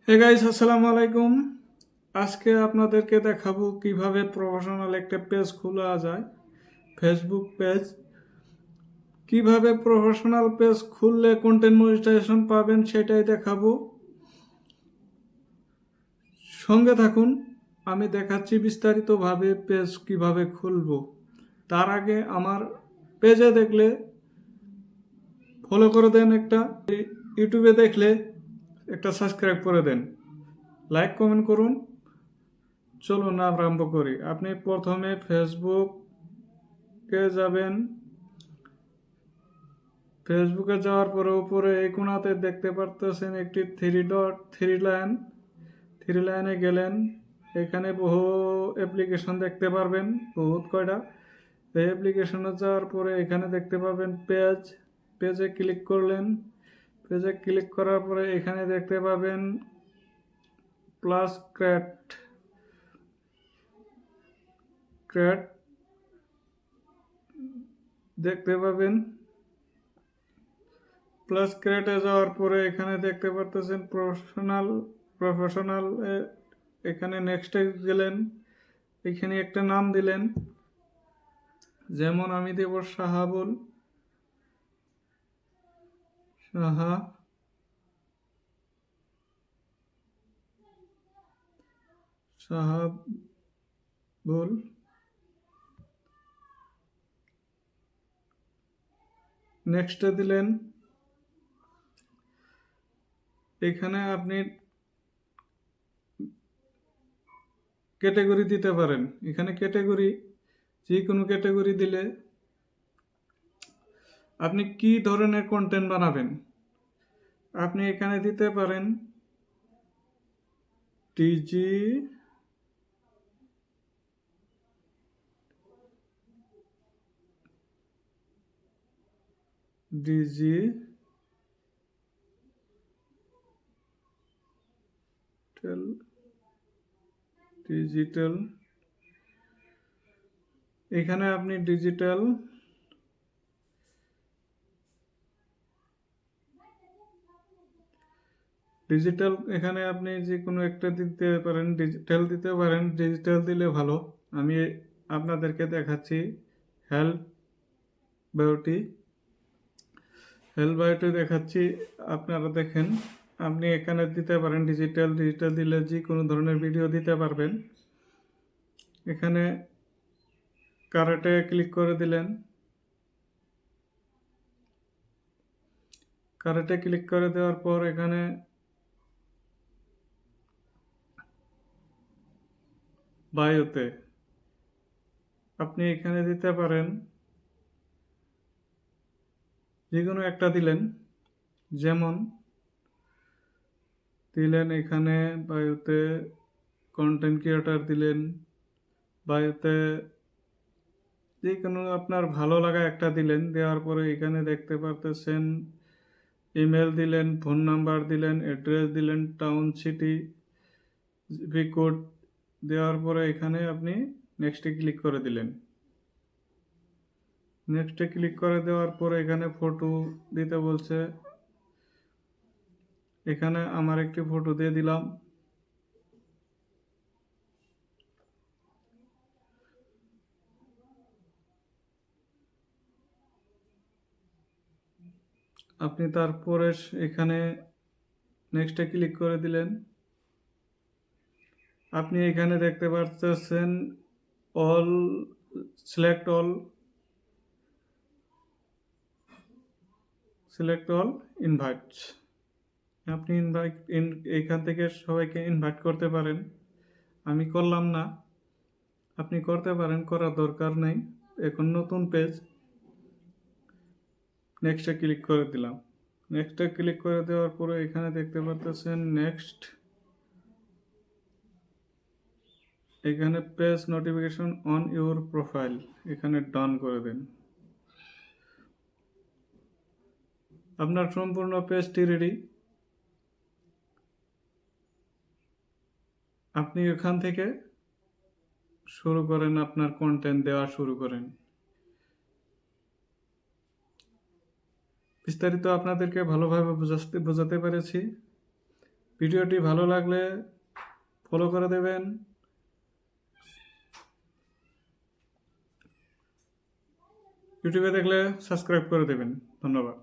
Hey guys, আসসালামু আলাইকুম। আজকে আপনাদেরকে দেখাবো কিভাবে প্রফেশনাল একটা পেজ খোলা যায়, ফেসবুক পেজ। কিভাবে প্রফেশনাল পেজ খুললে কন্টেন্ট মনিটাইজেশন পাবেন সেটাই দেখাবো। সঙ্গে থাকুন, আমি দেখাচ্ছি বিস্তারিতভাবে পেজ কিভাবে খুলবো। তার আগে আমার পেজে দেখলে ফলো করে দেন, একটা ইউটিউবে দেখলে একটা সাবস্ক্রাইব করে দেন, লাইক কমেন্ট করুন। চলুন আরম্ভ করি। আপনি প্রথমে ফেসবুকে যাবেন। ফেসবুকে যাওয়ার পরে উপরে এই কোণাতে দেখতে পারতেছেন একটি থ্রি লাইনে গেলেন। এখানে বহু অ্যাপ্লিকেশন দেখতে পারবেন, বহুত কয়টা। এই অ্যাপ্লিকেশনে যাওয়ার পরে এখানে দেখতে পাবেন পেজে ক্লিক করলেন। পেজে ক্লিক করার পরে এখানে দেখতে পাবেন প্লাস ক্র্যাট দেখতে পাবেন। প্লাস ক্রেটে যাওয়ার পরে এখানে দেখতে পারতেছেন প্রফেশনাল এখানে নেক্সটে গেলেন। এখানে একটা নাম দিলেন, যেমন আমি দেব শাহাবুল, শাহাবুল। নেক্সটে দিলেন। এখানে আপনি ক্যাটাগরি দিতে পারেন। এখানে ক্যাটাগরি, যে কোনো ক্যাটাগরি দিলে আপনি কি ধরনের কন্টেন্ট বানাবেন আপনি এখানে দিতে পারেন ডিজি ডিজিটাল ডিজিটাল এখানে আপনি ডিজিটাল এখানে আপনি যে কোনো একটা দিতে পারেন, ডিজিটাল দিতে পারেন। ডিজিটাল দিলে ভালো। আমি আপনাদেরকে দেখাচ্ছি হেলথ বায়োটি দেখাচ্ছি, আপনারা দেখেন। আপনি এখানে দিতে পারেন ডিজিটাল দিলে যে কোনো ধরনের ভিডিও দিতে পারবেন। এখানে কারেটে ক্লিক করে দিলেন। কারেটে ক্লিক করে দেওয়ার পর এখানে বায়োতে আপনি এখানে দিতে পারেন যে কোনো একটা দিলেন, যেমন দিলেন এখানে বায়োতে কন্টেন্ট ক্রিয়েটর দিলেন। বায়োতে যে কোনো আপনার ভালো লাগা একটা দিলেন। দেওয়ার পরে এখানে দেখতে পারতেছেন ইমেল দিলেন, ফোন নাম্বার দিলেন, অ্যাড্রেস দিলেন, টাউন, সিটি, জিপি কোড দেওয়ার পরে এখানে আপনি নেক্সটে ক্লিক করে দিলেন। নেক্সটে ক্লিক করে দেওয়ার পরে এখানে ফটো দিতে বলছে। এখানে আমার একটি ফটো দিয়ে দিলাম। আপনি তারপরে এখানে নেক্সটে ক্লিক করে দিলেন। আপনি এখানে দেখতে পাচ্ছেন অল সিলেক্ট অল ইনভাইট। আপনি এখান থেকে সবাইকে ইনভাইট করতে পারেন। আমি করলাম না, আপনি করতে পারেন, করার দরকার নেই। এখন নতুন পেজ, নেক্সটে ক্লিক করে দিলাম। নেক্সটে ক্লিক করে দেওয়ার পরে এখানে দেখতে পাচ্ছেন নেক্সট। এখানে page notification on your profile, এখানে ডান করে দেন। আপনার সম্পূর্ণ পেজটি রেডি। আপনি এখান থেকে শুরু করেন, আপনার কন্টেন্ট দেওয়া শুরু করেন। বিস্তারিত আপনাদেরকে ভালোভাবে বোঝাতে পেরেছি। ভিডিওটি ভালো লাগলে ফলো করে দেবেন। ইউটিউবে দেখলে সাবস্ক্রাইব করে দেবেন। ধন্যবাদ।